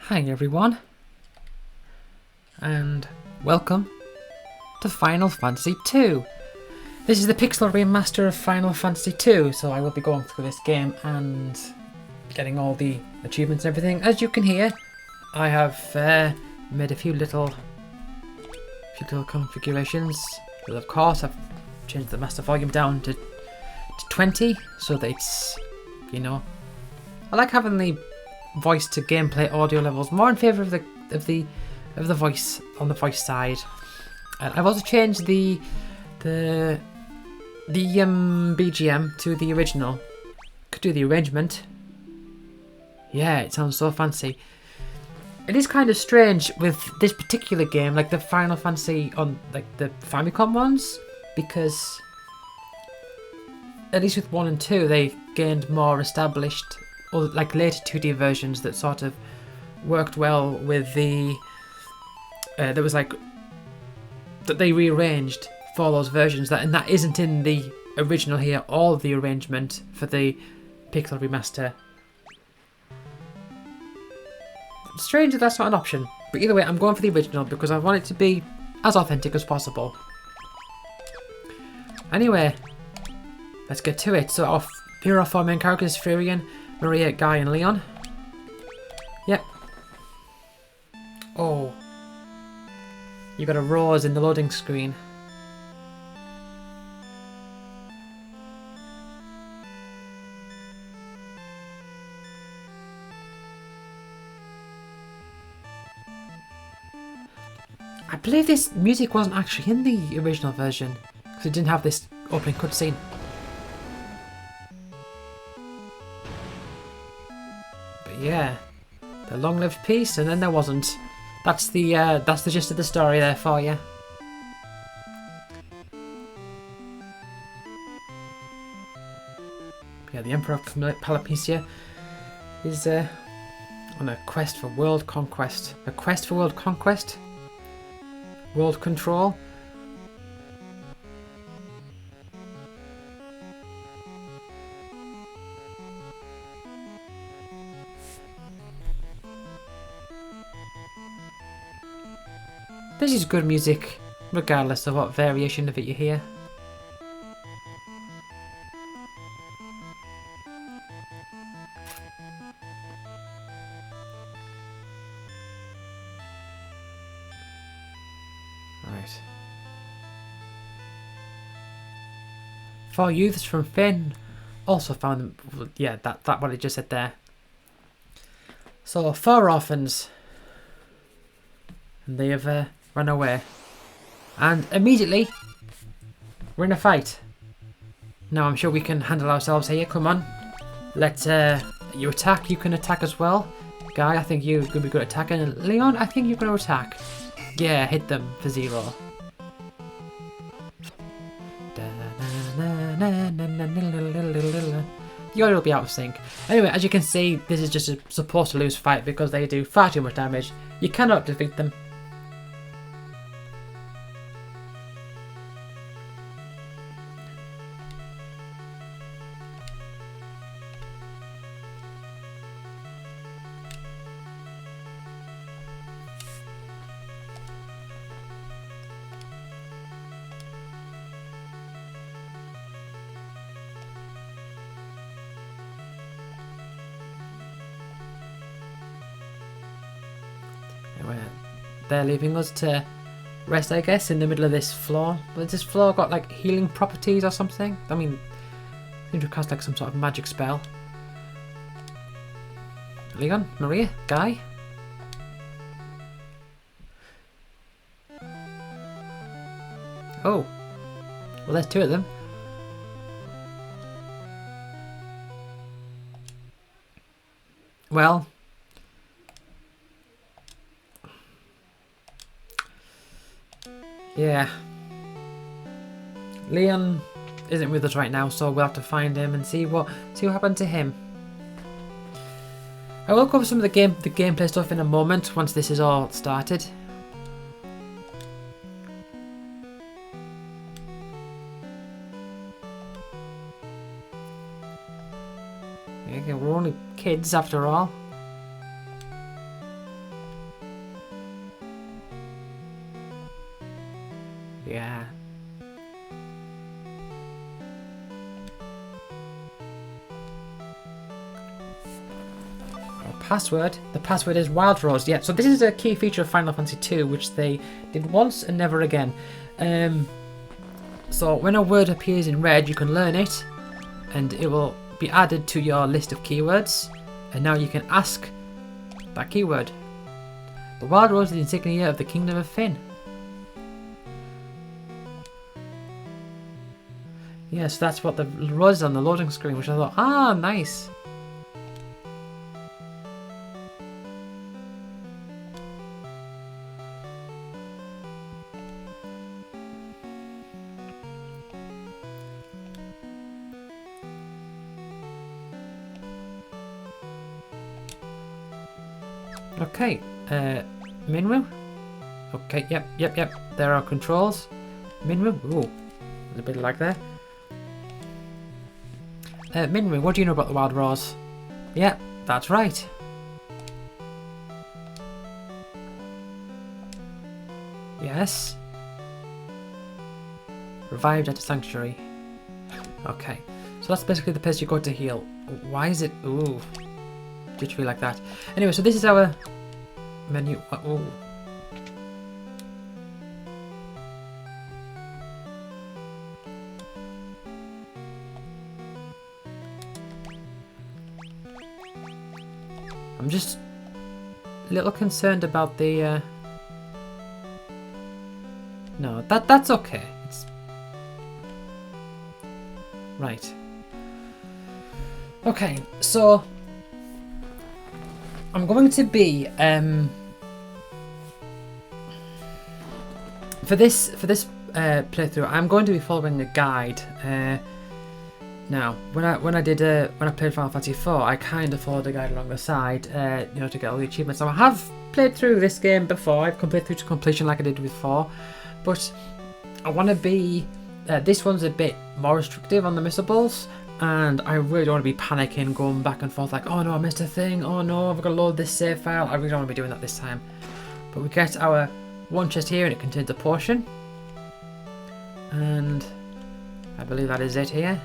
Hi everyone, and welcome to Final Fantasy II. This is the pixel remaster of Final Fantasy II, so I will be going through this game and getting all the achievements and everything. As you can hear, I have made a few little configurations. But of course, I've changed the master volume down to 20, so that it's, you know, I like having the voice to gameplay audio levels more in favour of the voice on the voice side. And I've also changed the BGM to the original. Could do the arrangement. Yeah, it sounds so fancy. It is kind of strange with this particular game, like the Final Fantasy on like the Famicom ones, because at least with 1 and 2 they gained more established, or like later 2D versions that sort of worked well with the that was like that they rearranged for those versions, and that isn't in the original here, all the arrangement for the pixel remaster. Strange that that's not an option, but either way I'm going for the original because I want it to be as authentic as possible. Anyway, let's get to it. So here are our 4 main characters: Furion, Maria, Guy and Leon. Yep. Oh. You got a rose in the loading screen. I believe this music wasn't actually in the original version, because it didn't have this opening cutscene. But yeah, the long-lived peace, and then there wasn't. That's the gist of the story there for you. Yeah, the Emperor of Palapesia is on a quest for world conquest. A quest for world conquest? World control? This is good music, regardless of what variation of it you hear. Right. 4 youths from Finn also found them. Yeah, that what I just said there. So 4 orphans, and they have run away, and immediately we're in a fight. Now I'm sure we can handle ourselves here. Come on, let's you attack. You can attack as well. Guy, I think you're gonna be good at attacking. And Leon, I think you're gonna attack. Yeah, hit them for 0. The audio will be out of sync. Anyway, as you can see, this is just a supposed to lose fight because they do far too much damage. You cannot defeat them. Anyway, they're leaving us to rest, I guess, in the middle of this floor. But this floor got like healing properties or something. I mean, seem to cast like some sort of magic spell. Leon, Maria, Guy. Oh, well, there's 2 of them. Well, yeah. Leon isn't with us right now, so we'll have to find him and see what happened to him. I will cover some of the gameplay stuff in a moment once this is all started. Yeah, we're only kids after all. password. The password is Wild Rose. Yeah, so this is a key feature of Final Fantasy II, which they did once and never again. So when a word appears in red, you can learn it, and it will be added to your list of keywords. And now you can ask that keyword. The Wild Rose is the insignia of the Kingdom of Finn. Yes, that's what the rose is on the loading screen, which I thought, ah, nice. Okay, Minwu. Okay, yep. There are controls. Minwu. Ooh, there's a bit of lag there. Minwu, what do you know about the Wild Rose? Yep, that's right. Yes. Revived at a sanctuary. Okay, so that's basically the place you go to heal. Why is it? Ooh. Literally like that. Anyway, so this is our menu. Oh. I'm just a little concerned about the. No, that's okay. It's right. Okay, so. I'm going to be for this playthrough. I'm going to be following a guide. Now, when I played Final Fantasy IV, I kind of followed a guide along the side, you know, to get all the achievements. So I have played through this game before. I've completed through to completion like I did with 4, but I want to be. This one's a bit more restrictive on the missables. And I really don't want to be panicking, going back and forth like, oh no, I missed a thing, oh no, I've got to load this save file. I really don't want to be doing that this time. But we get our one chest here and it contains a potion. And I believe that is it here.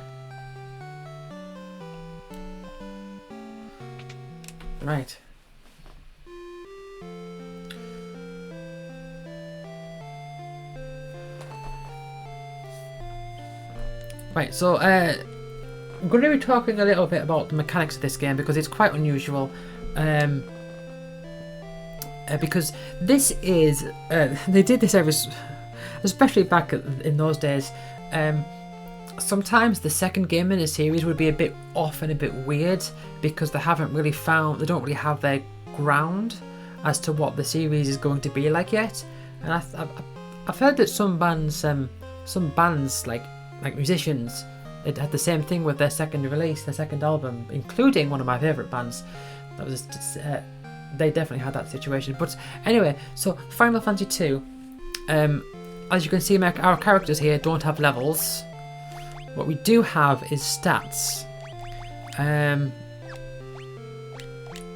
Right. Right, so I'm going to be talking a little bit about the mechanics of this game because it's quite unusual. Because this is they did this especially back in those days. Sometimes the second game in a series would be a bit off and a bit weird because they don't really have their ground as to what the series is going to be like yet. And I've heard that some bands like musicians. It had the same thing with their second release, their second album, including one of my favourite bands. That was they definitely had that situation. But anyway, so Final Fantasy II, as you can see, our characters here don't have levels. What we do have is stats.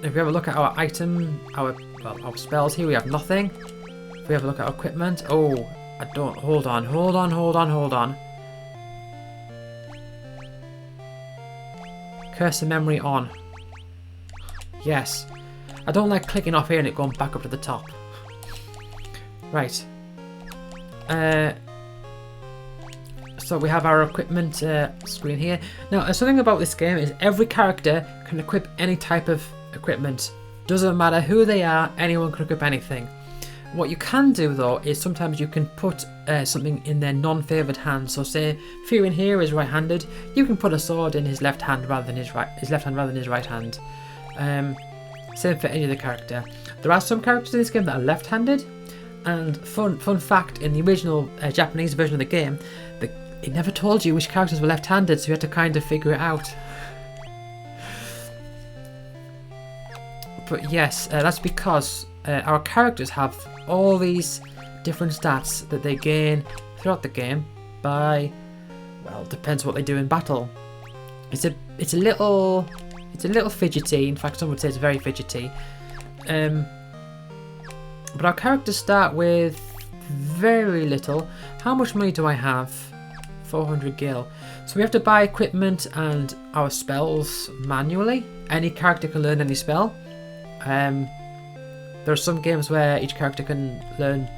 If we have a look at our item, our spells here, we have nothing. If we have a look at our equipment, oh, I don't. Hold on. Cursor memory on. Yes. I don't like clicking off here and it going back up to the top. Right. So we have our equipment screen here. Now, something about this game is every character can equip any type of equipment. Doesn't matter who they are, anyone can equip anything. What you can do though is sometimes you can put something in their non-favoured hand. So say Fear in here is right-handed, you can put a sword in his left hand rather than his right hand. Same for any other character. There are some characters in this game that are left-handed, and fun fact, in the original Japanese version of the game, it never told you which characters were left-handed, so you had to kind of figure it out. But yes, that's because our characters have all these different stats that they gain throughout the game by, well, depends what they do in battle. It's a little fidgety. In fact, some would say it's very fidgety. But our characters start with very little. How much money do I have? 400 gil. So we have to buy equipment and our spells manually. Any character can learn any spell. There are some games where each character can learn,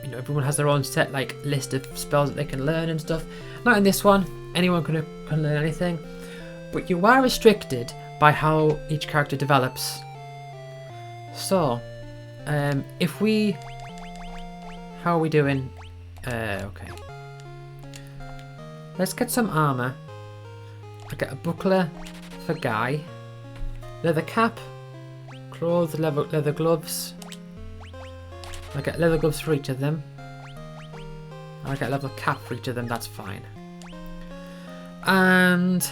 you know, everyone has their own set like list of spells that they can learn and stuff. Not in this one, anyone can learn anything, but you are restricted by how each character develops. So, if we, how are we doing? Okay. Let's get some armour. I get a buckler for Guy, leather cap, clothes, leather gloves. I get leather gloves for each of them. I get a leather cap for each of them, that's fine. And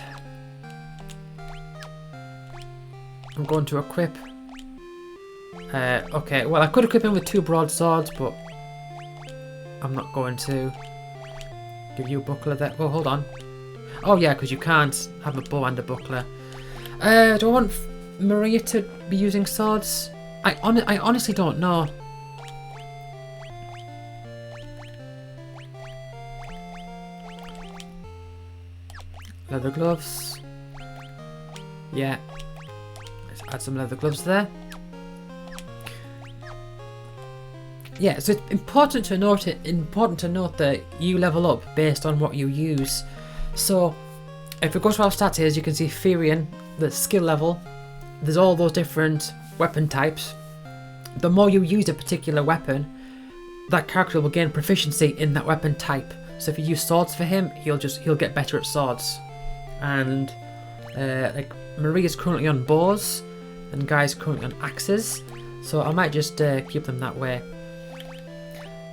I'm going to equip. Okay, well I could equip him with 2 broadswords, but I'm not going to. Give you a buckler there. Oh, hold on. Oh yeah, because you can't have a bow and a buckler. Do I want Maria to be using swords? I honestly don't know. Leather gloves. Yeah. Let's add some leather gloves there. Yeah, so it's important to note that you level up based on what you use. So if we go to our stats here, as you can see, Furion, the skill level, there's all those different weapon types. The more you use a particular weapon, that character will gain proficiency in that weapon type. So if you use swords for him, he'll get better at swords. And like Maria's currently on bows, and Guy's currently on axes. So I might just keep them that way.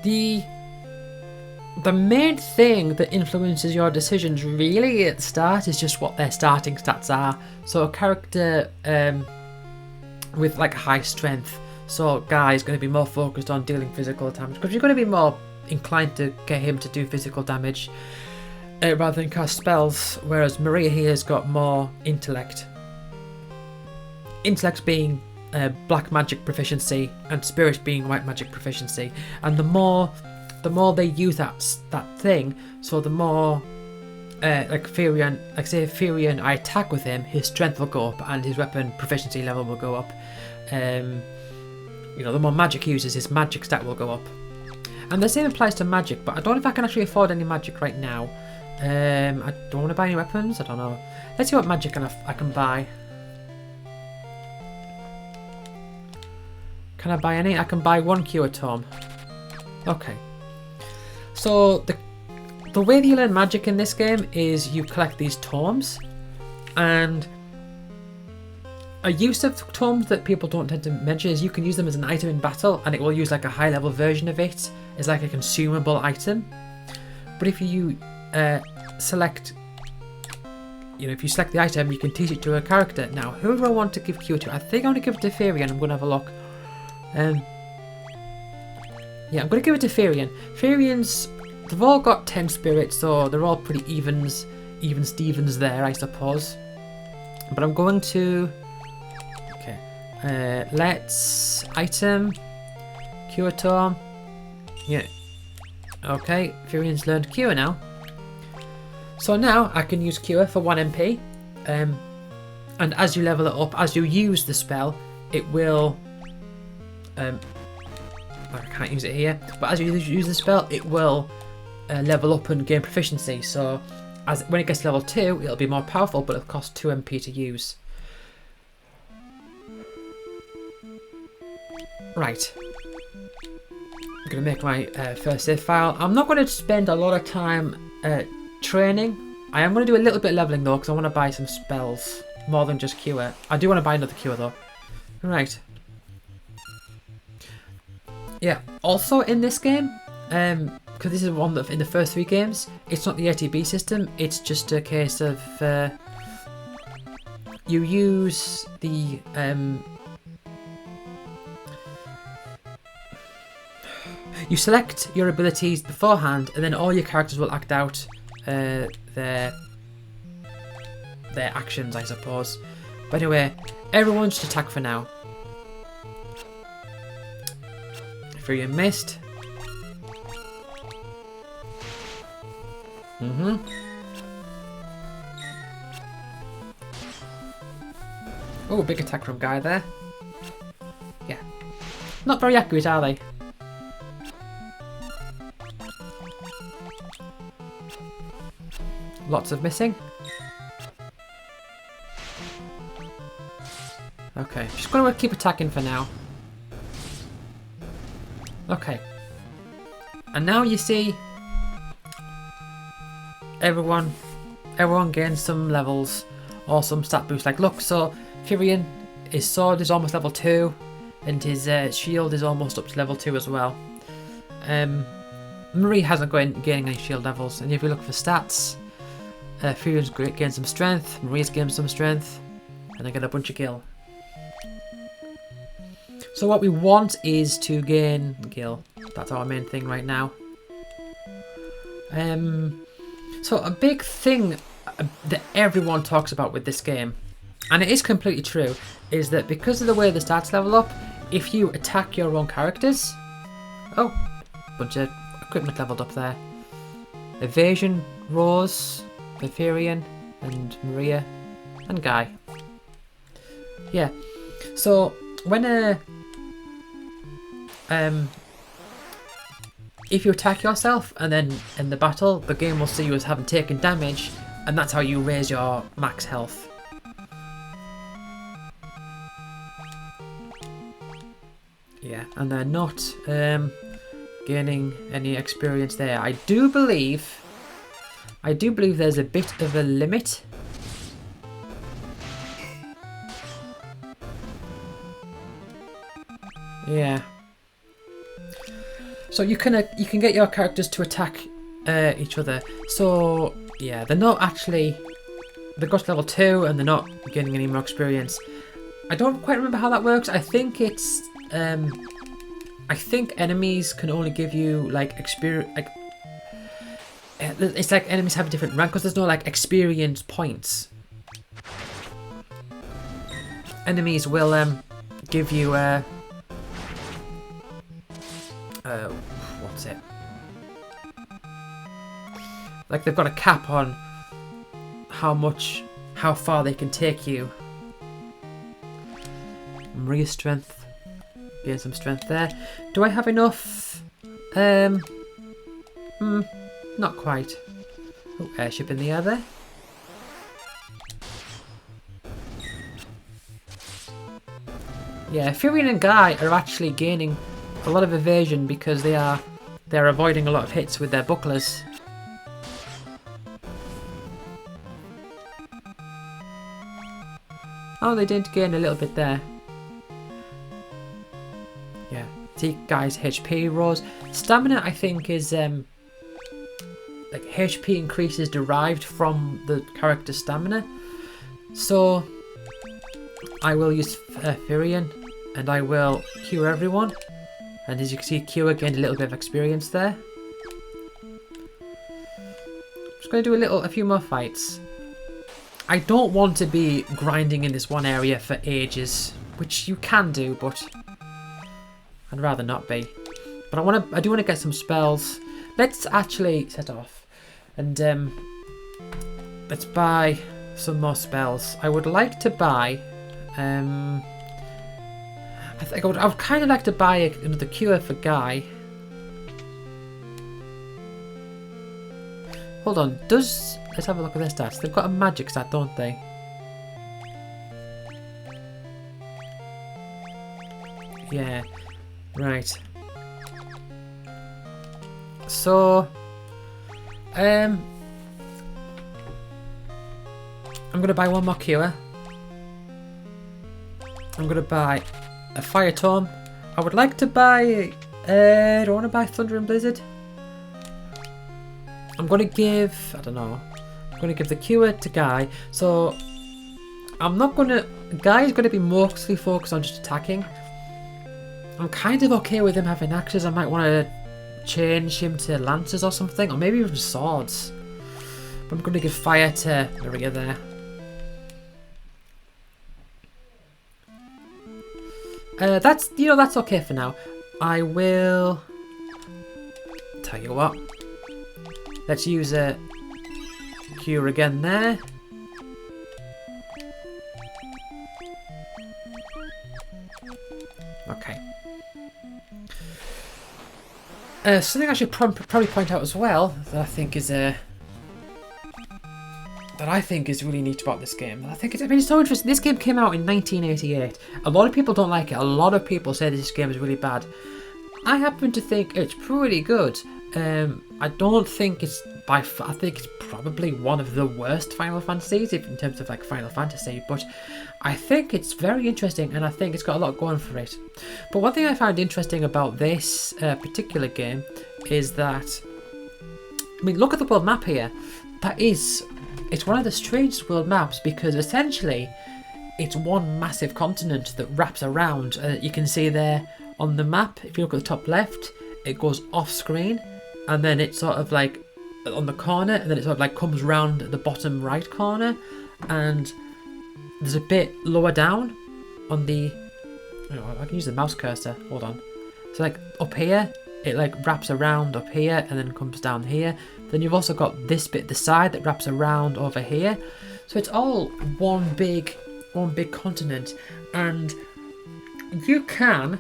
The main thing that influences your decisions really at the start is just what their starting stats are. So a character with like high strength, so Guy is going to be more focused on dealing physical damage because you're going to be more inclined to get him to do physical damage rather than cast spells, whereas Maria here has got more intellect. Intellect being black magic proficiency and spirit being white magic proficiency, and the more they use that thing, so the more like Furion, like say Furion, I attack with him, his strength will go up and his weapon proficiency level will go up. You know, the more magic he uses, his magic stat will go up. And the same applies to magic, but I don't know if I can actually afford any magic right now. I don't want to buy any weapons, I don't know. Let's see what magic I can buy. Can I buy any? I can buy 1 cure tome. Okay. So the way that you learn magic in this game is you collect these tomes, and a use of tomes that people don't tend to mention is you can use them as an item in battle, and it will use like a high level version of it as like a consumable item. But if you select, you know, if you select the item, you can teach it to a character. Now, who do I want to give cure to? I think I'm going to give it to Furion. I'm going to have a look. Yeah, I'm going to give it to Furion. Furion's, they've all got 10 spirits, so they're all pretty even Stevens there, I suppose. But I'm going to, okay, let's item, cure tome, yeah, okay, Furion's learned cure now. So now I can use cure for 1 MP, and as you level it up, as you use the spell, it will, I can't use it here, but as you use the spell, it will level up and gain proficiency. So when it gets to level 2, it'll be more powerful, but it'll cost 2 MP to use. Right. I'm going to make my first save file. I'm not going to spend a lot of time training. I am going to do a little bit of leveling though, because I want to buy some spells more than just cure. I do want to buy another cure though. Right. Yeah, also in this game, because this is one that in the first 3 games, it's not the ATB system, it's just a case of you use the you select your abilities beforehand, and then all your characters will act out their actions, I suppose. But anyway, everyone should attack for now. Furion missed. Oh, big attack from Guy there. Not very accurate, are they? Lots of missing. Okay, just gonna keep attacking for now. Okay. And now you see everyone gains some levels or some stat boost. Like look, so Furion, his sword is almost level 2 and his shield is almost up to level 2 as well. Marie hasn't gaining any shield levels, and if you look for stats, Furion's gained some strength, Marie's gained some strength, and I get a bunch of gil. So what we want is to gain gil. That's our main thing right now. So a big thing that everyone talks about with this game, and it is completely true, is that because of the way the stats level up, if you attack your own characters... Oh, bunch of equipment leveled up there. Evasion, Rose, Furion, and Maria, and Guy. Yeah, so when if you attack yourself and then in the battle, the game will see you as having taken damage, and that's how you raise your max health. Yeah, and they're not gaining any experience there. I do believe there's a bit of a limit. Yeah. So you can get your characters to attack each other. So yeah, they're not actually, they got to level 2 and they're not gaining any more experience. I don't quite remember how that works. I think it's I think enemies can only give you like experience. Like it's like enemies have a different rank because there's no like experience points. Enemies will give you what's it? Like they've got a cap on how far they can take you. Maria's strength. Gain some strength there. Do I have enough? Not quite. Oh, airship in the air there. Yeah, Furion and Guy are actually gaining a lot of evasion because they're avoiding a lot of hits with their bucklers. Oh, they did gain a little bit there. Yeah, see, Guy's HP rose. Stamina, I think, is like HP increases derived from the character's stamina. So I will use Furion and I will cure everyone. And as you can see, Kira gained a little bit of experience there. Just going to do a few more fights. I don't want to be grinding in this one area for ages, which you can do, but I'd rather not be. But I do want to get some spells. Let's actually set off and let's buy some more spells. I would like to buy. I would kind of like to buy another cure for Guy. Hold on, let's have a look at their stats. They've got a magic stat, don't they? Yeah, right. So, I'm gonna buy one more cure. I'm gonna buy a fire tome. I would like to buy. Do I want to buy Thunder and Blizzard? I'm gonna give. I don't know. I'm gonna give the cure to Guy. So I'm not gonna. Guy's gonna be mostly focused on just attacking. I'm kind of okay with him having axes. I might want to change him to lances or something, or maybe even swords. But I'm gonna give fire to Maria there. That's okay for now. I will tell you what. Let's use a cure again there. Okay. Something I should probably point out as well that I think is really neat about this game. I mean, it's so interesting. This game came out in 1988. A lot of people don't like it. A lot of people say this game is really bad. I happen to think it's pretty good. I don't think it's I think it's probably one of the worst Final Fantasies in terms of like Final Fantasy, but I think it's very interesting and I think it's got a lot going for it. But one thing I found interesting about this particular game is that, I mean, look at the world map here. It's one of the strangest world maps because essentially it's one massive continent that wraps around. You can see there on the map, if you look at the top left, it goes off screen and then it's sort of like on the corner and then it sort of like comes round the bottom right corner, and there's a bit lower down on the, I can use the mouse cursor, hold on. So like up here, it like wraps around up here and then comes down here. Then you've also got this bit at the side that wraps around over here. So it's all one big continent, and you can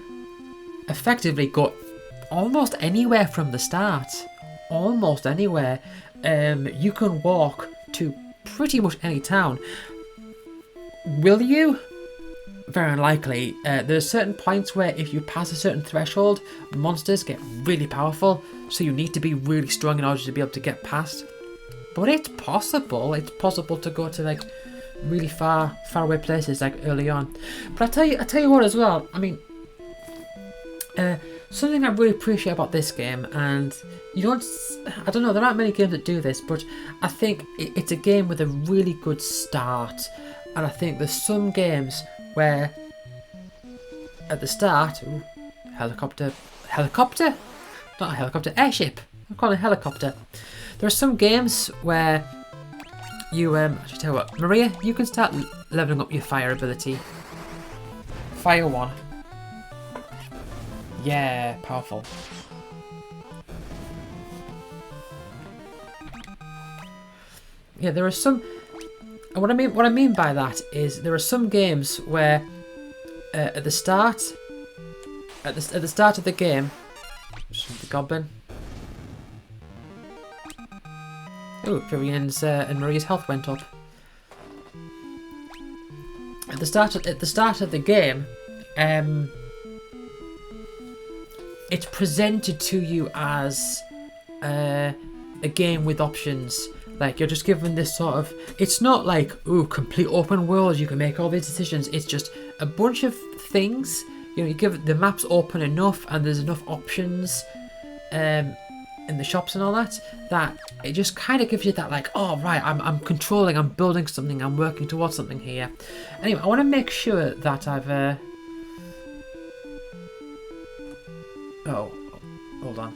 effectively go almost anywhere from the start. Almost anywhere. You can walk to pretty much any town. Will you? Very unlikely. There are certain points where if you pass a certain threshold, monsters get really powerful, so you need to be really strong in order to be able to get past. But it's possible. It's possible to go to like really far away places like early on. But I tell you what as well. I mean, something I really appreciate about this game, and I don't know, there aren't many games that do this, but I think it's a game with a really good start. And I think there's some games where at the start, helicopter, not a helicopter, airship. I'm calling it a helicopter. There are some games where you, I should tell you what, Maria, you can start leveling up your fire ability. Fire 1. Yeah, powerful. Yeah, there are some. And what I mean by that is there are some games where at the start of the game, the goblin. Oh, Vivian's and Maria's health went up. At the start of the game, it's presented to you as a game with options. Like, you're just given this sort of, it's not like, ooh, complete open world, you can make all these decisions. It's just a bunch of things. You know, you give the map's open enough and there's enough options in the shops and all that it just kind of gives you that like, oh right, I'm controlling, I'm building something, I'm working towards something here. Anyway, I want to make sure that I've oh, hold on.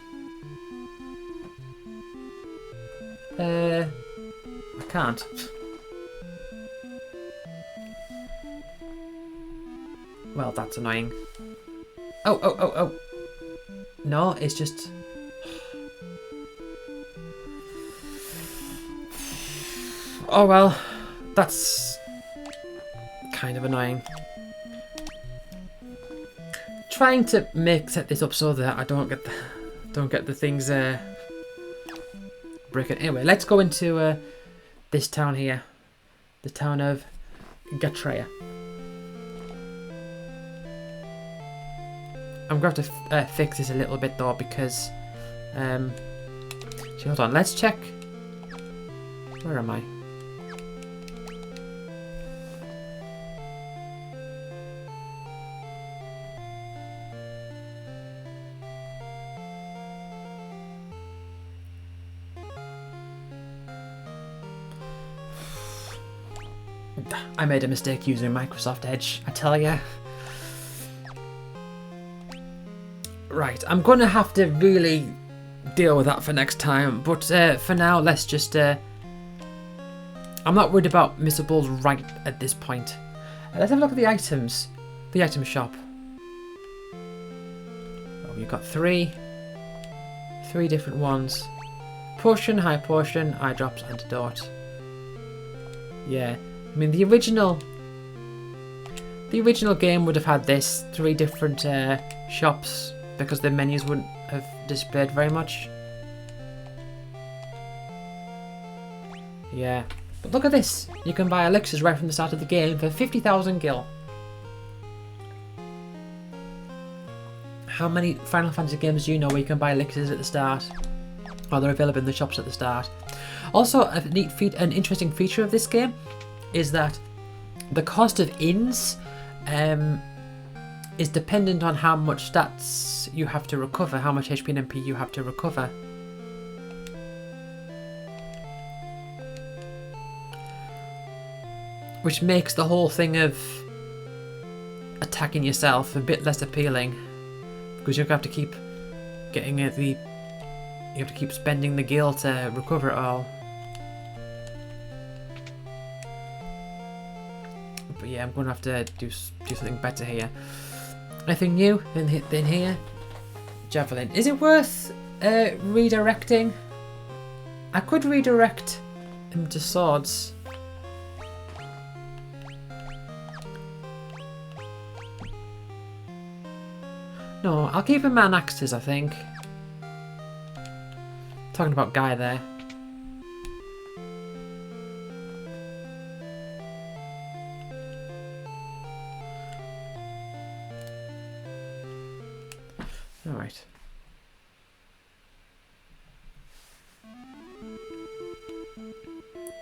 I can't. Well, that's annoying. Oh. No, it's just... Oh well, that's kind of annoying. Trying to set this up so that I don't get the things breaking. Anyway, let's go into this town here, the town of Gatreya. I'm going to have to fix this a little bit though because so hold on, let's check. Where am I? I made a mistake using Microsoft Edge, I tell ya. Right, I'm going to have to really deal with that for next time, but for now, let's just... I'm not worried about missables right at this point. Let's have a look at the items. The item shop. Oh, you've got three different ones. Potion, high potion, eye drops, antidote. Yeah. I mean, the original The original game would have had this 3 different shops because the menus wouldn't have displayed very much. Yeah, but look at this. You can buy elixirs right from the start of the game for 50,000 gil. How many Final Fantasy games do you know where you can buy elixirs at the start? Or they're available in the shops at the start. Also, an interesting feature of this game is that the cost of inns is dependent on how much stats you have to recover, how much HP and MP you have to recover. Which makes the whole thing of attacking yourself a bit less appealing. Because you have to keep getting you have to keep spending the gil to recover it all. But yeah, I'm going to have to do something better here. Anything new in here? Javelin. Is it worth redirecting? I could redirect him to swords. No, I'll keep him on axes, I think. Talking about Guy there. Alright.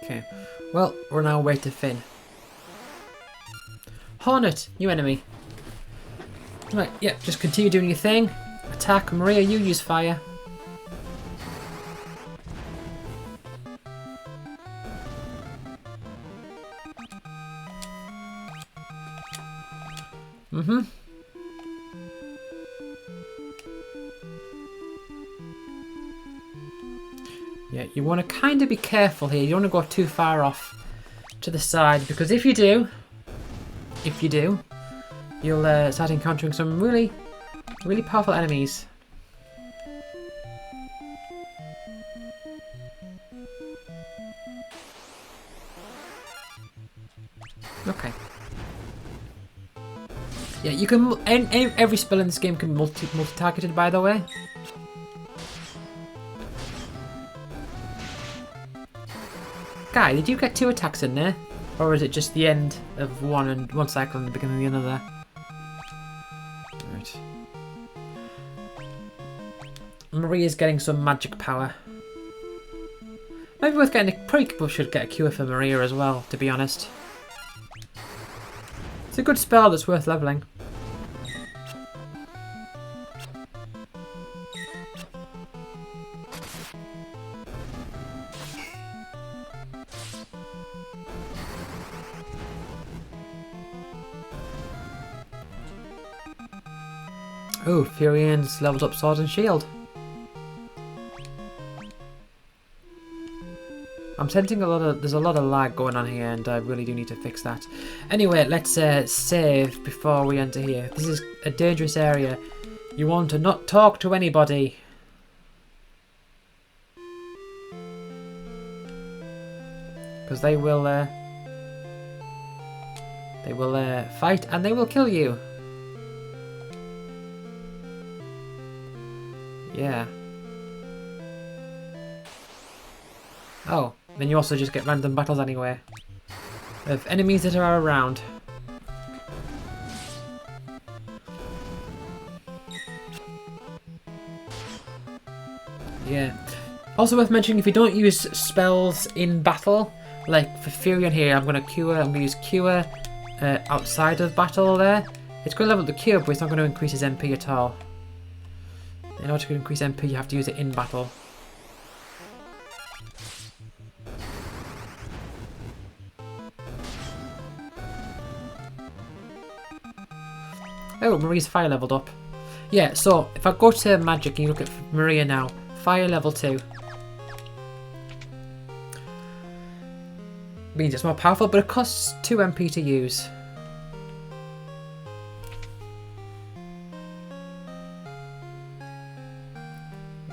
Okay. Well, we're on our way to Finn. Hornet, new enemy. Right, yeah, just continue doing your thing. Attack. Maria, you use fire. Yeah, you want to kind of be careful here. You don't want to go too far off to the side, because if you do, you'll start encountering some really powerful enemies. Okay. Yeah, you can. Every spell in this game can be multi-targeted, by the way. Guy, did you get 2 attacks in there? Or is it just the end of one cycle and the beginning of the other? Right. Maria's getting some magic power. Maybe worth getting probably should get a cure for Maria as well, to be honest. It's a good spell that's worth leveling. Oh, Furian's leveled up Sword and Shield. I'm sensing there's a lot of lag going on here, and I really do need to fix that. Anyway, let's save before we enter here. This is a dangerous area. You want to not talk to anybody. Because they will fight and they will kill you. Yeah. Oh, then you also just get random battles anyway. Of enemies that are around. Yeah. Also worth mentioning, if you don't use spells in battle, like for Furion here, I'm going to use Cure outside of battle there. It's going to level the Cure, but it's not going to increase his MP at all. In order to increase MP, you have to use it in battle. Oh, Maria's fire leveled up. Yeah, so if I go to magic and you look at Maria now, fire level 2. Means it's more powerful, but it costs 2 MP to use.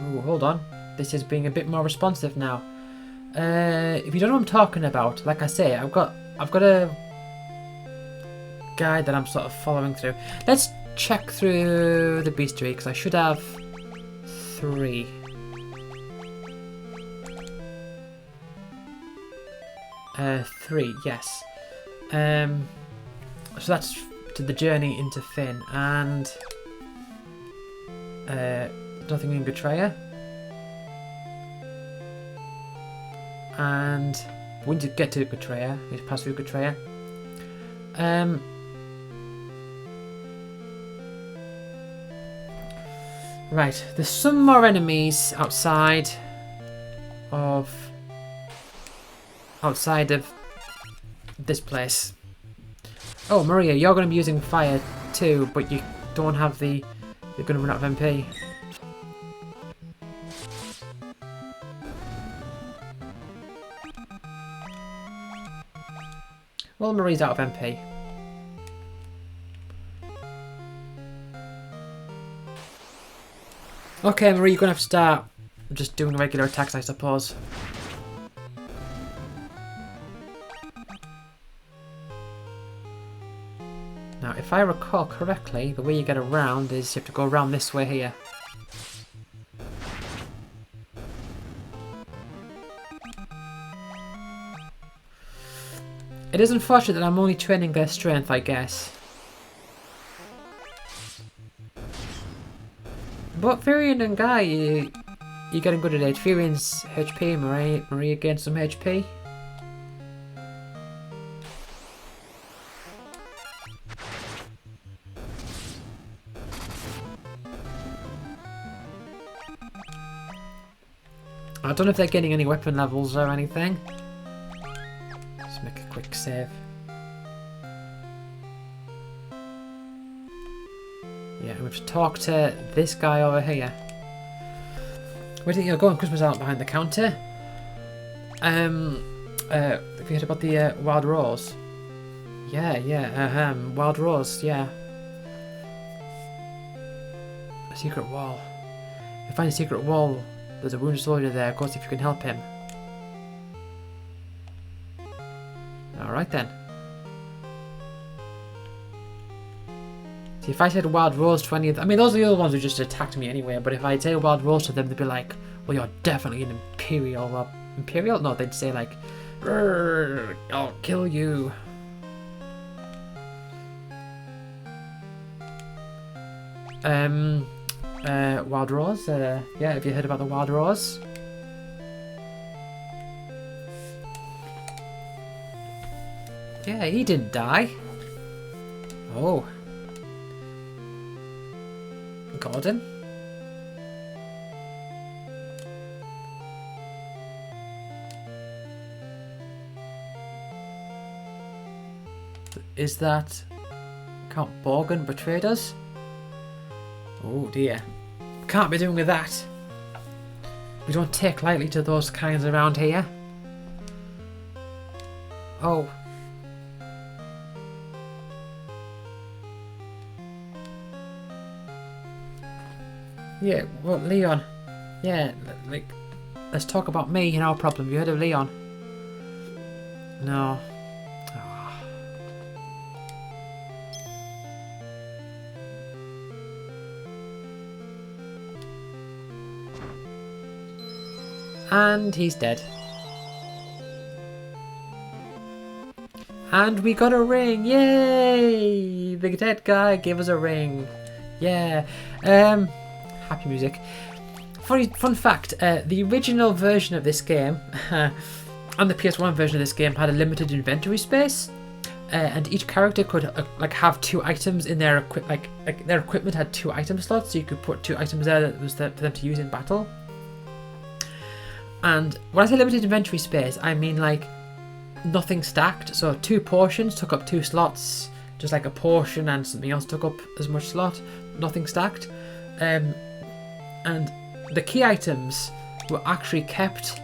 Ooh, hold on. This is being a bit more responsive now. If you don't know what I'm talking about, like I say, I've got a guide that I'm sort of following through. Let's check through the bestiary because I should have 3. Three, yes. So that's to the journey into Finn and nothing in Betrayer. And we need to get to Betrayer. We need to pass through Betrayer. Right, there's some more enemies outside of this place. Oh, Maria, you're going to be using fire too, but you don't have the... You're going to run out of MP. Well, Marie's out of MP. Okay, Marie, you're going to have to start just doing regular attacks, I suppose. Now, if I recall correctly, the way you get around is you have to go around this way here. It is unfortunate that I'm only training their strength, I guess. But Furion and Guy, you're getting good at it. Furion's HP, Maria gained some HP. I don't know if they're getting any weapon levels or anything. Let's make a quick save. Yeah, we have to talk to this guy over here. Where do you think you're going? Christmas out behind the counter. Have you heard about the Wild Rose? Yeah, Wild Rose, yeah. A secret wall. You find a secret wall. There's a wounded soldier there. Go see if you can help him. Alright then. See, if I said Wild Rose to any of them... I mean, those are the other ones who just attacked me anyway, but if I'd say Wild Rose to them, they'd be like, well, you're definitely an Imperial. Imperial? No, they'd say like, I'll kill you. Wild Rose? Yeah, have you heard about the Wild Rose? Yeah, he didn't die. Oh. Gordon? Is that Count Borgen betrayed us? Oh dear. Can't be doing with that. We don't take lightly to those kinds around here. Oh. Yeah, well, Leon. Yeah, like, let's talk about me and our problem. You heard of Leon? No. Oh. And he's dead. And we got a ring! Yay! The dead guy gave us a ring. Yeah. Happy music. Fun fact, the original version of this game, and the PS1 version of this game, had a limited inventory space, and each character could like have 2 items in their their equipment had 2 item slots, so you could put 2 items there that was there for them to use in battle. And when I say limited inventory space, I mean like nothing stacked. So 2 portions took up 2 slots, just like a portion and something else took up as much slot. Nothing stacked. And the key items were actually kept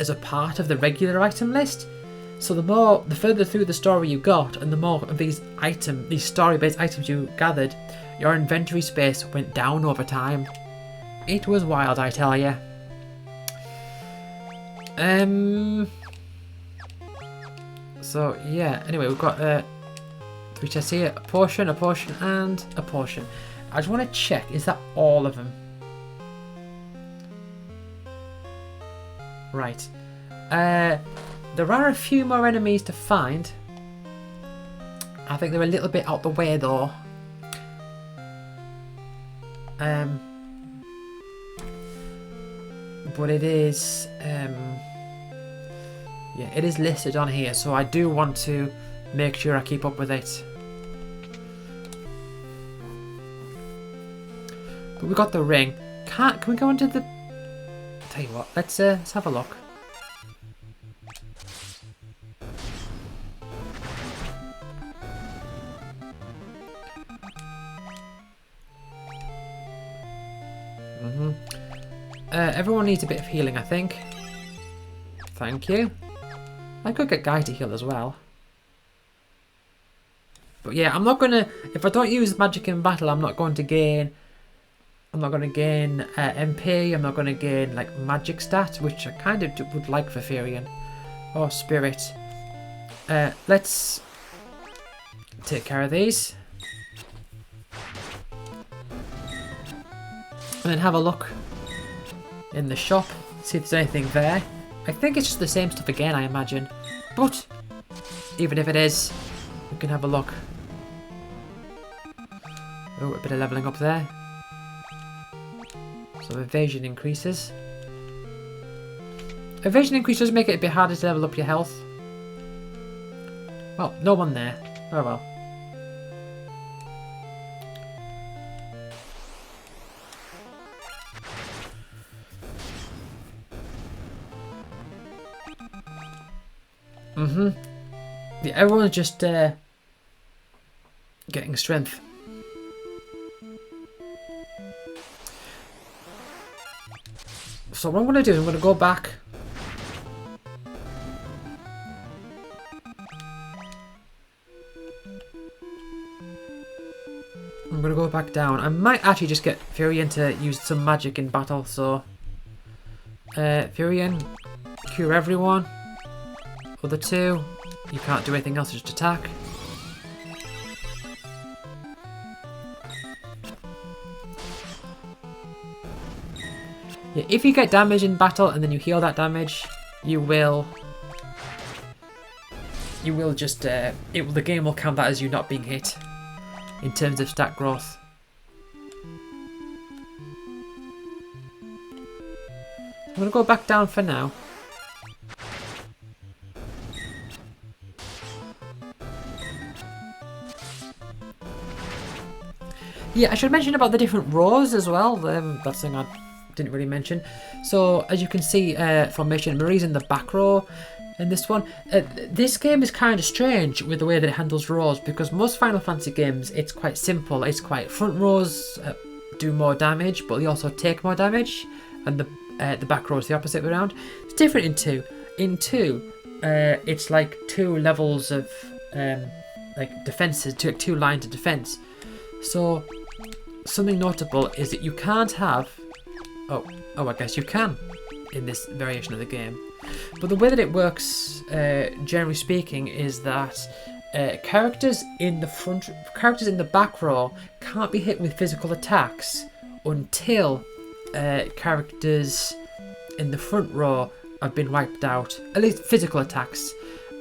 as a part of the regular item list. So the further through the story you got, and the more of these story-based items you gathered, your inventory space went down over time. It was wild, I tell ya. So yeah. Anyway, we've got 3 chests here. A potion, and a potion. I just want to check. Is that all of them? Right. There are a few more enemies to find. I think they're a little bit out the way though. But it is yeah, it is listed on here, so I do want to make sure I keep up with it. But we got the ring. Can we go into the... I'll tell you what, let's have a look. Everyone needs a bit of healing, I think. Thank you. I could get Guy to heal as well. But yeah, I'm not gonna... If I don't use magic in battle, I'm not going to gain... I'm not going to gain MP, I'm not going to gain like magic stats, which I kind of would like for Furion. Or Spirit. Let's take care of these. And then have a look in the shop, see if there's anything there. I think it's just the same stuff again, I imagine. But even if it is, we can have a look. Oh, a bit of leveling up there. So evasion increases. Evasion increases make it a bit harder to level up your health. Well, no one there. Oh well. Yeah, everyone's just getting strength. So what I'm going to do is I'm going to go back. I'm going to go back down. I might actually just get Furion to use some magic in battle, so... Furion, cure everyone. Other two, you can't do anything else, just attack. Yeah, if you get damage in battle and then you heal that damage, you will just the game will count that as you not being hit in terms of stat growth. I'm gonna go back down for now. Yeah, I should mention about the different rows as well. That's something I didn't really mention. So, as you can see, formation, Marie's in the back row in this one. This game is kind of strange with the way that it handles rows, because most Final Fantasy games, it's quite simple. It's quite front rows do more damage, but they also take more damage, and the back row is the opposite way around. It's different in 2. In 2, it's like 2 levels of like defenses, two lines of defense. So something notable is that you can't have... Oh, I guess you can in this variation of the game. But the way that it works, generally speaking, is that characters in the back row can't be hit with physical attacks until characters in the front row have been wiped out. At least physical attacks.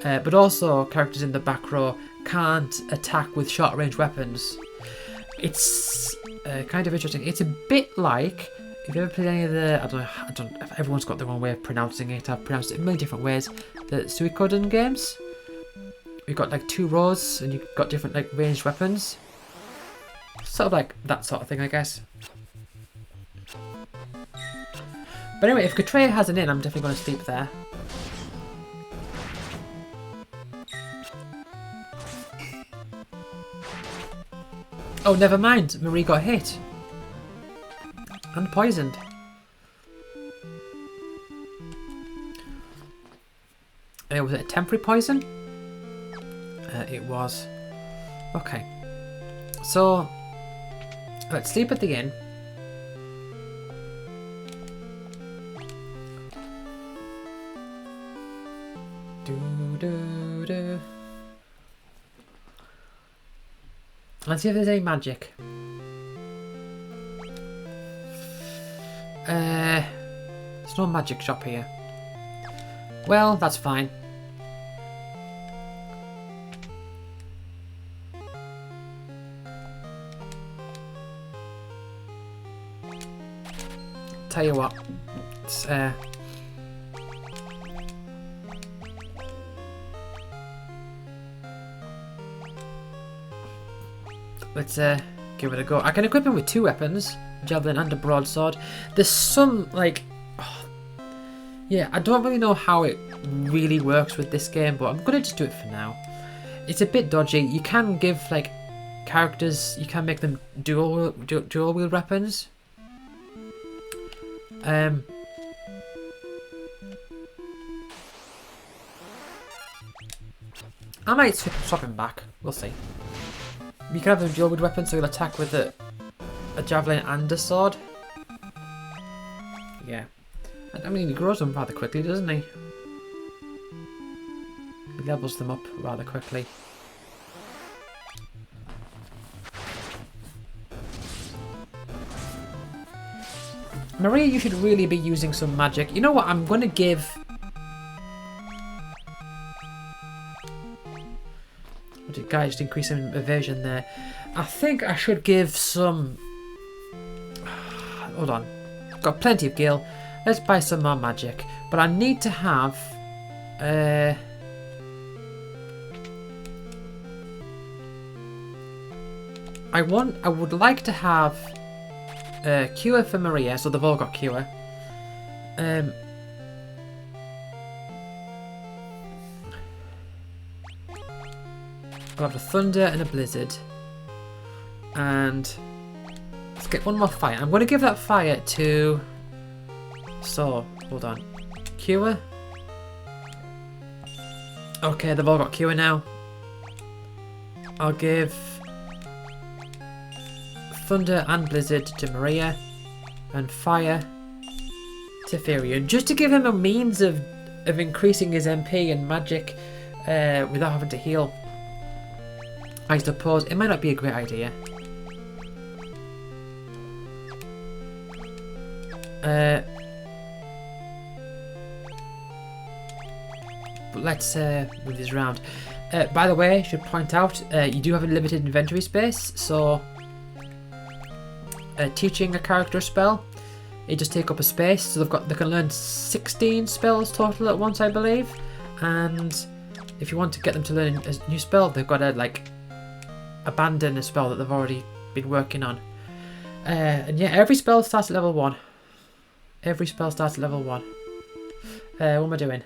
But also characters in the back row can't attack with short range weapons. It's kind of interesting. It's a bit like, if you ever played any of the, I don't know, everyone's got their own way of pronouncing it. I've pronounced it in many different ways. The Suikoden games, you've got like 2 rows and you've got different like ranged weapons. Sort of like that sort of thing, I guess. But anyway, if Katreya has an inn, I'm definitely going to sleep there. Oh, never mind. Marie got hit. And poisoned. Was it a temporary poison? It was. Okay. So, let's sleep at the inn. Let's see if there's any magic. There's no magic shop here. Well, that's fine. Tell you what, let's give it a go. I can equip him with 2 weapons, javelin and a broadsword. There's some yeah, I don't really know how it really works with this game, but I'm gonna just do it for now. It's a bit dodgy. You can give like characters, you can make them dual wield weapons. I might swap him back. We'll see. You can have a dual wield weapon, so he'll attack with a javelin and a sword. Yeah. I mean, he grows them rather quickly, doesn't he? He levels them up rather quickly. Maria, you should really be using some magic. You know what? I'm going to give... What did guys increase some evasion there? I think I should give some... Hold on. Got plenty of gil. Let's buy some more magic. But I need to have... I would like to have... cure for Maria, so they've all got cure. I'll have a thunder and a blizzard. And let's get one more fire. I'm going to give that fire to... So, hold on. Cure. Okay, they've all got cure now. I'll give... Thunder and Blizzard to Maria, and Fire to Firion, just to give him a means of increasing his MP and magic without having to heal. I suppose it might not be a great idea. But let's move this around. By the way, I should point out you do have a limited inventory space, so teaching a character a spell, it just take up a space. So they can learn 16 spells total at once, I believe. And if you want to get them to learn a new spell, they've got to like abandon a spell that they've already been working on. And yeah, every spell starts at level 1. Every spell starts at level 1. What am I doing?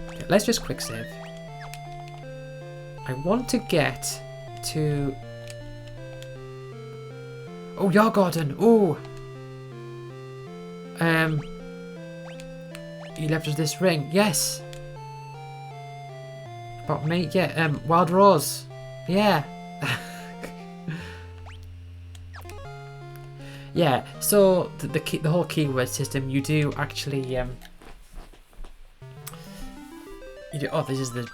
Okay, let's just quick save. I want to get to... Oh, Yargarden! Oh! He left us this ring. Yes! About me? Yeah, Wild Rose. Yeah! Yeah, so the whole keyword system, you do actually, you do, oh, this is the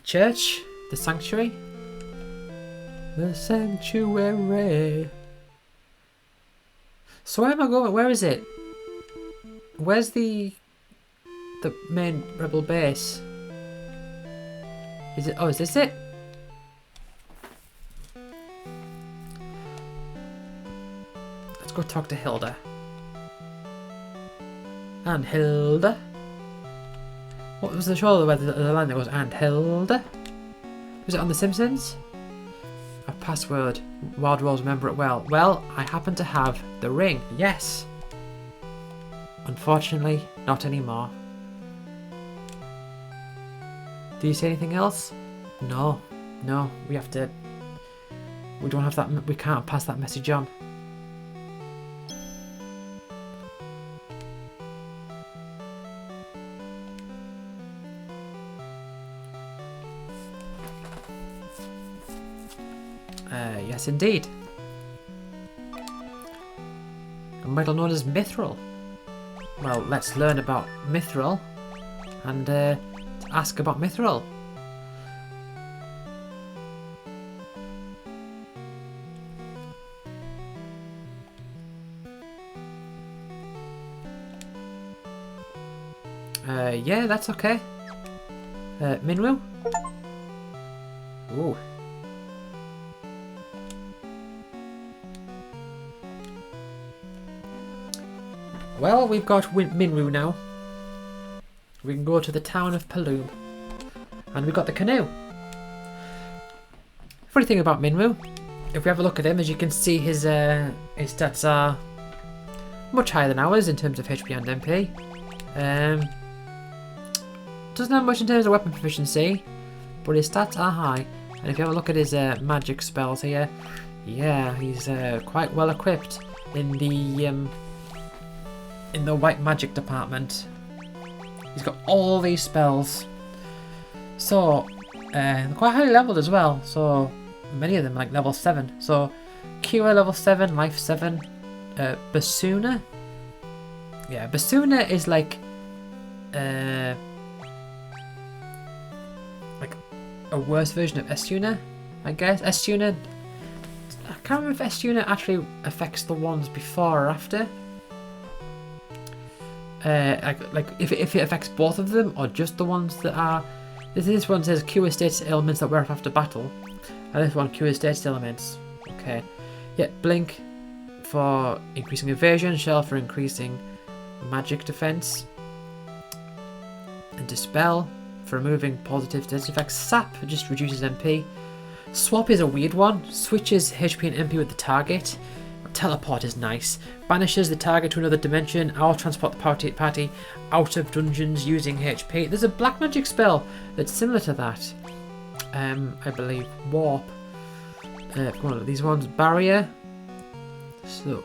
church? The sanctuary? The sanctuary. So where am I going? Where is it? Where's the main rebel base? Is it? Oh, is this it? Let's go talk to Hilda. And Hilda. What was the show where the line that goes, and Hilda? Was it on The Simpsons? A password. Wild Rose, remember it well. Well, I happen to have the ring. Yes. Unfortunately, not anymore. Do you say anything else? No. No, we have to... We don't have that... We can't pass that message on. Yes, indeed. A medal known as Mithril. Well, let's learn about Mithril and ask about Mithril. Yeah, that's okay. Minwoo? Ooh. Well, we've got Minwoo now. We can go to the town of Paloom. And we've got the canoe. Funny thing about Minwoo, if we have a look at him, as you can see, his stats are much higher than ours in terms of HP and MP. Doesn't have much in terms of weapon proficiency, but his stats are high. And if you have a look at his magic spells here, yeah, he's quite well equipped in the white magic department. He's got all these spells. So, quite highly leveled as well. So, many of them like level 7. So, Cure level 7, Life 7. Basuna. Yeah, Basuna is like a worse version of Esuna, I guess. Esuna, I can't remember if Esuna actually affects the ones before or after. Like if it affects both of them or just the ones that are. This one says cure status elements that wear off after battle, and this one cure status elements. Okay, yeah, blink for increasing evasion, shell for increasing magic defense, and dispel for removing positive status effects. Sap just reduces MP. Swap is a weird one. Switches HP and MP with the target. Teleport is nice. Banishes the target to another dimension. I'll transport the party out of dungeons using HP. There's a black magic spell that's similar to that. I believe. Warp. One of these ones. Barrier. So.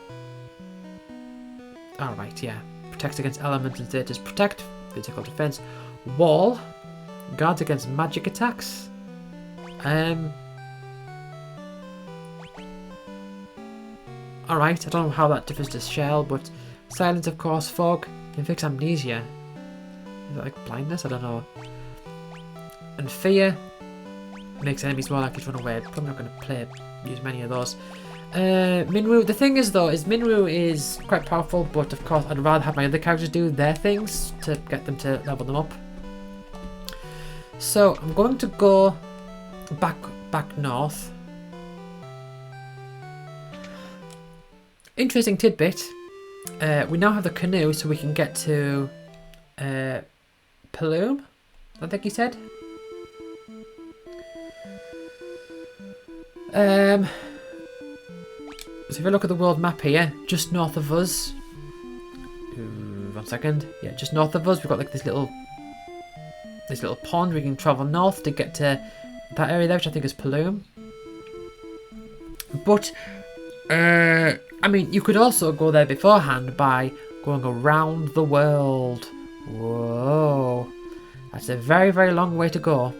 Alright, yeah. Protects against elements and status. Protect. Physical defense. Wall. Guards against magic attacks. Alright, I don't know how that differs to Shell, but silence, of course, fog, inflicts amnesia. Is that like blindness? I don't know. And fear makes enemies more likely to run away. Probably not going to use many of those. Minwoo, the thing is though, Minwoo is quite powerful, but of course I'd rather have my other characters do their things to get them to level them up. So I'm going to go back north. Interesting tidbit, we now have the canoe so we can get to Paloom, I think he said. So if you look at the world map here, just north of us, 1 second, yeah, just north of us, we've got like this little pond. We can travel north to get to that area there, which I think is Paloom. But I mean, you could also go there beforehand by going around the world. Whoa. That's a very, very long way to go.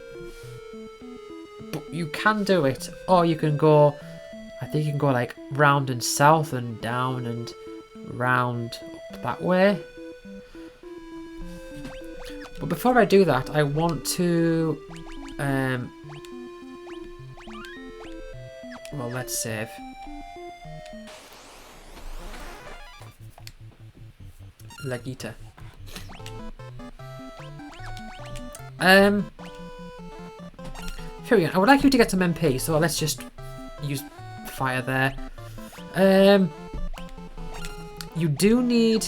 But you can do it. Or you can go, I think you can go like round and south and down and round up that way. But before I do that, I want to, well, let's save. Lagita. Here we go. I would like you to get some MP, so let's just use fire there. You do need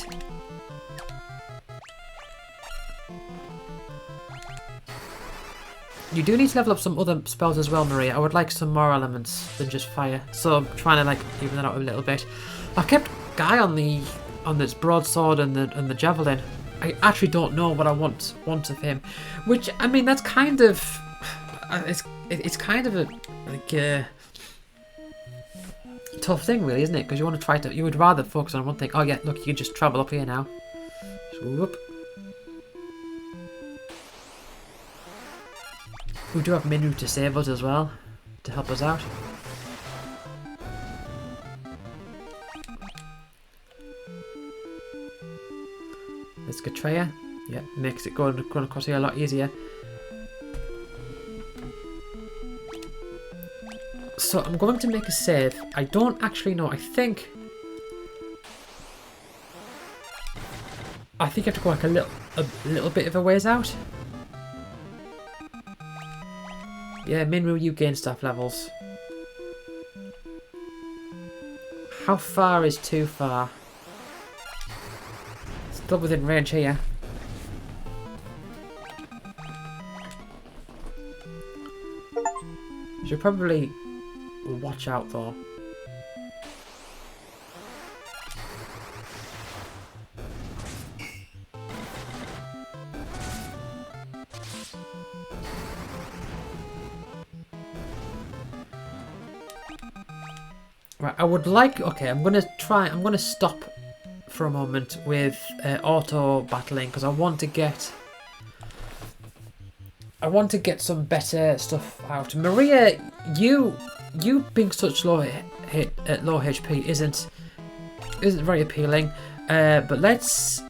to level up some other spells as well, Maria. I would like some more elements than just fire, so I'm trying to like even that out a little bit. I kept Guy on this broadsword and the javelin. I actually don't know what I want of him, which I mean that's kind of it's kind of a tough thing, really, isn't it? Because you would rather focus on one thing. Oh yeah, look, you can just travel up here now. Swoop. We do have Minwoo to save us as well, to help us out. Let's get Treya. Yeah, makes it going across here a lot easier. So I'm going to make a save. I don't actually know. I think you have to go like a little. a little bit of a ways out. Yeah, Minru, you gain staff levels. How far is too far? Still within range here. Should probably watch out though. Right, I would like... Okay, I'm gonna stop for a moment with auto battling because I want to get some better stuff out. Maria, you being such low HP isn't very appealing. But let's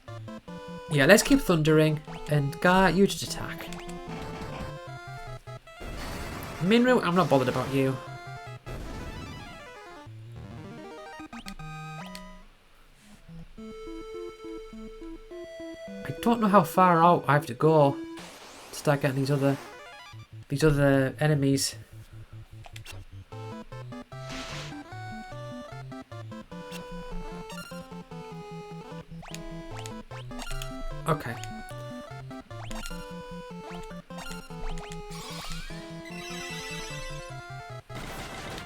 keep thundering and Gar, you just attack. Minru, I'm not bothered about you. I don't know how far out I have to go to start getting these other enemies. Okay.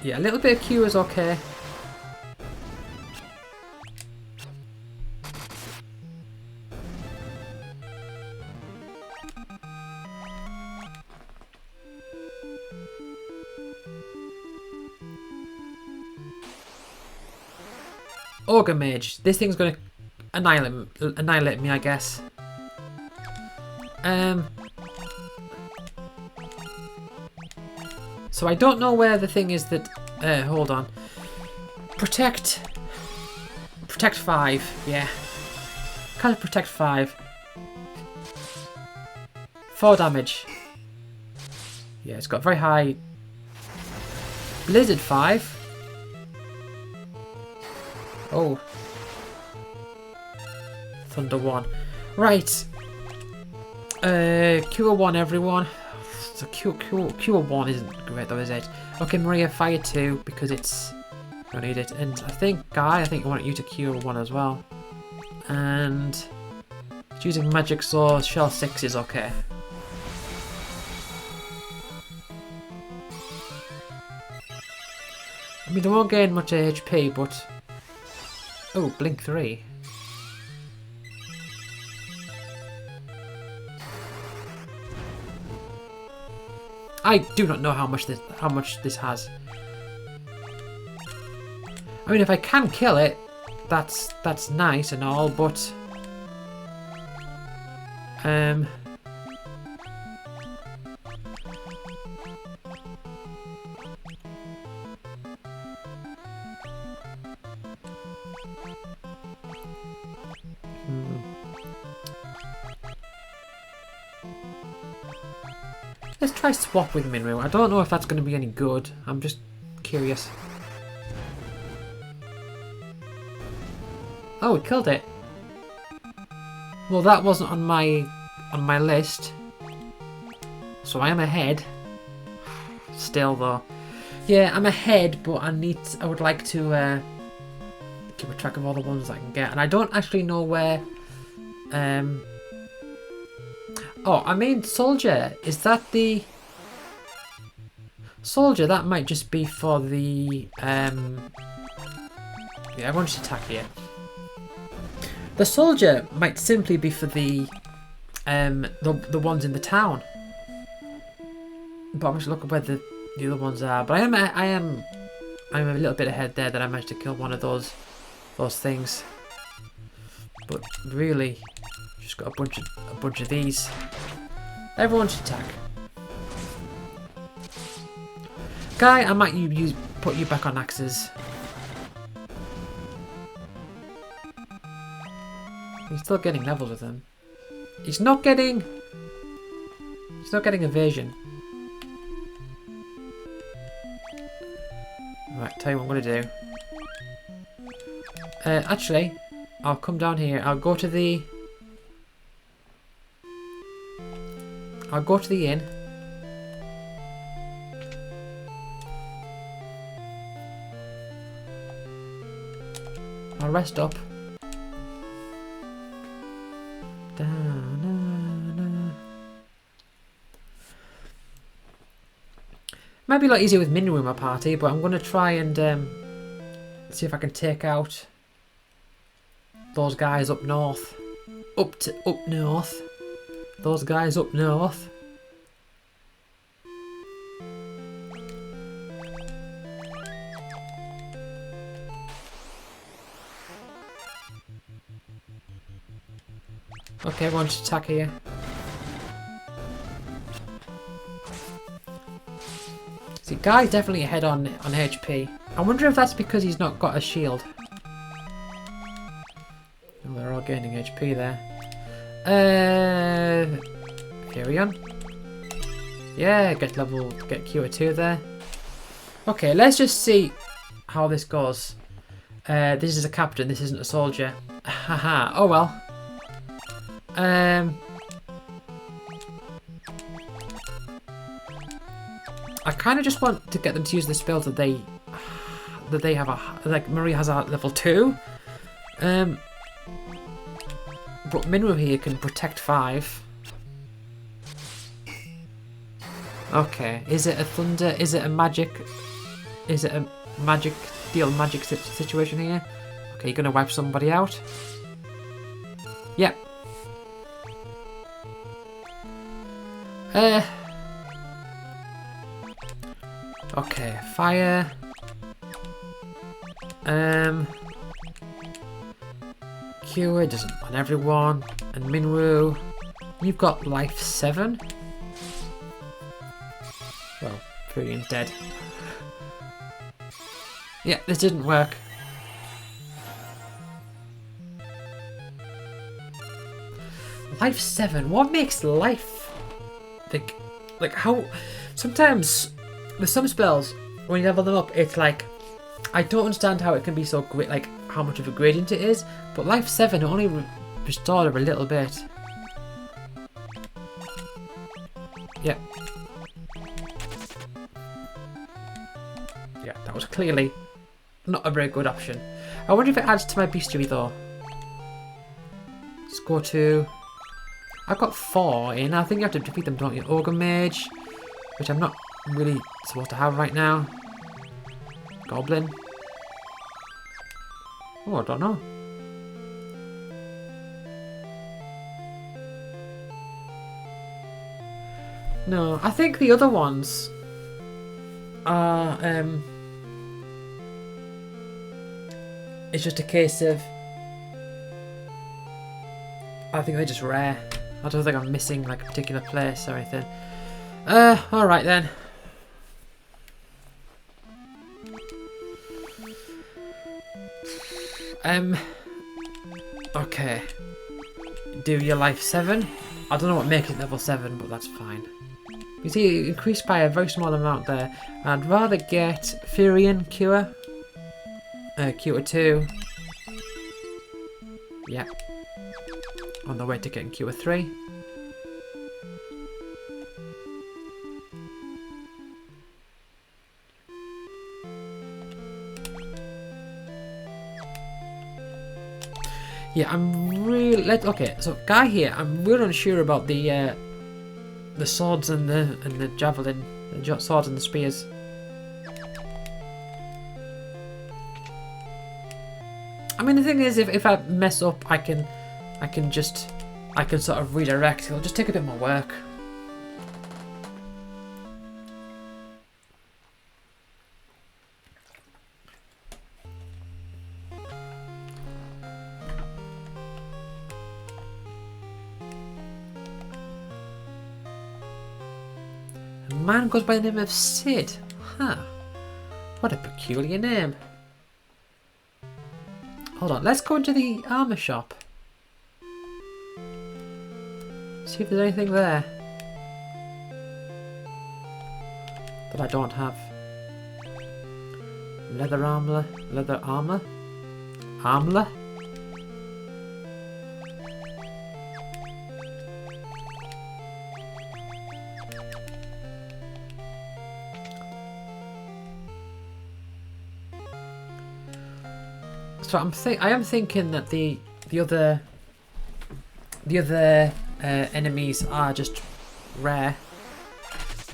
Yeah, a little bit of Q is okay. Ogre Mage. This thing's gonna annihilate me, I guess. So I don't know where the thing is that... hold on. Protect 5, yeah. Kind of protect 5. 4 damage. Yeah, it's got very high... Blizzard 5. Oh. Thunder 1. Right. Cure 1, everyone. So Cure 1 isn't great though, is it? Okay, Maria, fire 2 because it's... I don't need it. And I think, Guy, I want you to cure 1 as well. And... using magic sword, shell 6 is okay. I mean, they won't gain much HP, but... Oh, blink 3. I do not know how much this has. I mean, if I can kill it, that's nice and all, but let's try swap with Minru. I don't know if that's going to be any good. I'm just curious. Oh, it killed it. Well, that wasn't on my list. So I am ahead. Still though. Yeah, I'm ahead, but I would like to keep a track of all the ones I can get. And I don't actually know where oh, I mean, Soldier, is that the... Soldier, that might just be for the... Yeah, everyone should attack here. The Soldier might simply be for the ones in the town. But I'm just looking where the other ones are. But I'm a little bit ahead there that I managed to kill one of those things. But really... just got a bunch of these. Everyone should attack. Guy, I might put you back on axes. He's still getting levels with him. He's not getting evasion. Right, tell you what I'm gonna do. Actually, I'll come down here. I'll go to the I'll go to the inn. I'll rest up. Might be a lot easier with Minwu in my party, but I'm going to try and see if I can take out those guys up north. Up north. Those guys up north. Okay, everyone should attack here. See, Guy's definitely ahead on HP. I wonder if that's because he's not got a shield. Oh, they're all gaining HP there. Furion. Yeah, get Cure 2 there. Okay, let's just see how this goes. This is a captain, this isn't a soldier. Haha, oh well. I kind of just want to get them to use the spells that they have like Marie has a level 2. But Minwu here can protect 5. Okay, is it a thunder? Is it a magic? Is it a magic situation here? Okay, you're gonna wipe somebody out. Yep. Okay, fire. Cure doesn't want everyone. And Minwu, you've got life 7. Well, Furion's dead. Yeah, this didn't work. Life 7? What makes life... Like how... Sometimes, with some spells, when you level them up, it's like... I don't understand how it can be so great, like how much of a gradient it is, but life 7 only restored her a little bit. Yeah. Yeah, that was clearly not a very good option. I wonder if it adds to my bestiary though. Let's go to... I've got 4 in. I think you have to defeat them, don't you? Ogre Mage, which I'm not really supposed to have right now. Goblin. Oh, I don't know. No, I think the other ones are, it's just a case of, I think they're just rare. I don't think I'm missing like a particular place or anything. Alright then. Okay. Do your life 7. I don't know what makes it level 7, but that's fine. You see, it increased by a very small amount there. I'd rather get Furion Cure. Cure 2. Yeah. On the way to getting Cure 3. Yeah, I'm really... Okay, so Guy here, I'm really unsure about the swords and the javelin, the swords and the spears. I mean, the thing is, if I mess up, I can sort of redirect. It'll just take a bit more work. A man goes by the name of Sid. Huh. What a peculiar name. Hold on, let's go into the armour shop. See if there's anything there that I don't have. Leather armour? Armour? So I am thinking that the other enemies are just rare.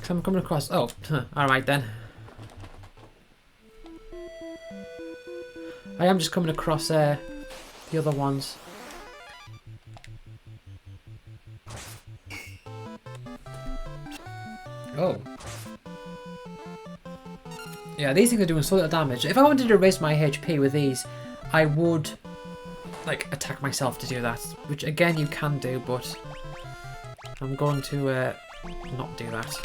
So I'm coming across. Oh, all right then. I am just coming across the other ones. Oh. Yeah, these things are doing so little damage. If I wanted to raise my HP with these, I would like attack myself to do that, which again you can do, but I'm going to not do that.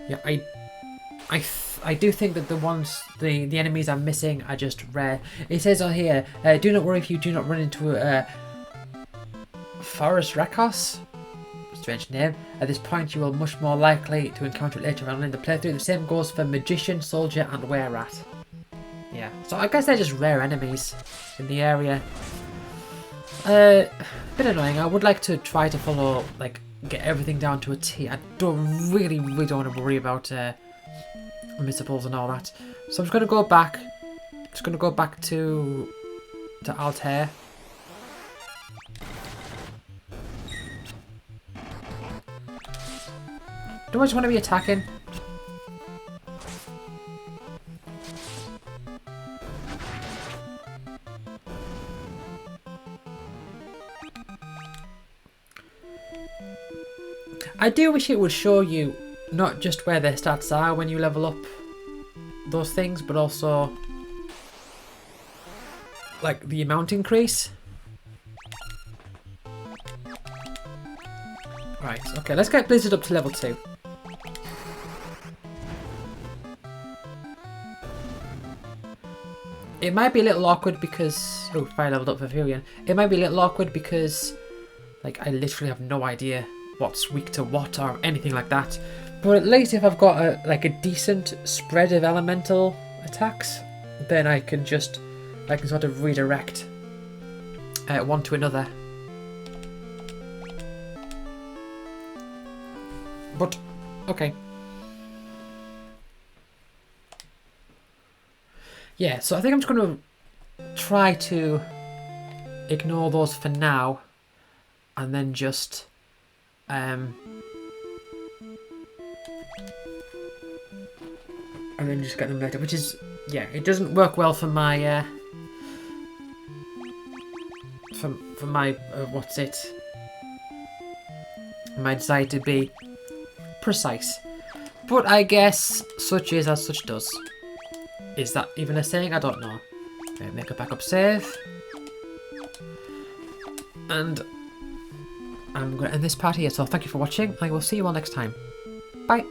Yeah, I do think that the enemies I'm missing are just rare. It says on here, do not worry if you do not run into a Forest Rakos, strange name. At this point you will much more likely to encounter it later on in the playthrough. The same goes for Magician, Soldier and Were-Rat. Yeah, so I guess they're just rare enemies in the area. Bit annoying. I would like to try to follow, like, get everything down to a T. I really don't want to worry about missables and all that. So I'm just gonna go back. Just gonna go back to Altair. Do I just want to be attacking? I do wish it would show you not just where their stats are when you level up those things, but also like the amount increase. Right, okay, let's get Blizzard up to level 2. It might be a little awkward because... Oh, if I leveled up for Furion. It might be a little awkward because like I literally have no idea what's weak to what or anything like that. But at least if I've got a decent spread of elemental attacks, then I can sort of redirect one to another. But okay. Yeah, so I think I'm just going to try to ignore those for now, and then just get them later. Which is, yeah, it doesn't work well for my for my what's it? My desire to be precise. But I guess such is as such does. Is that even a saying? I don't know. Make a backup save. And I'm going to end this part here, so thank you for watching. I will see you all next time. Bye.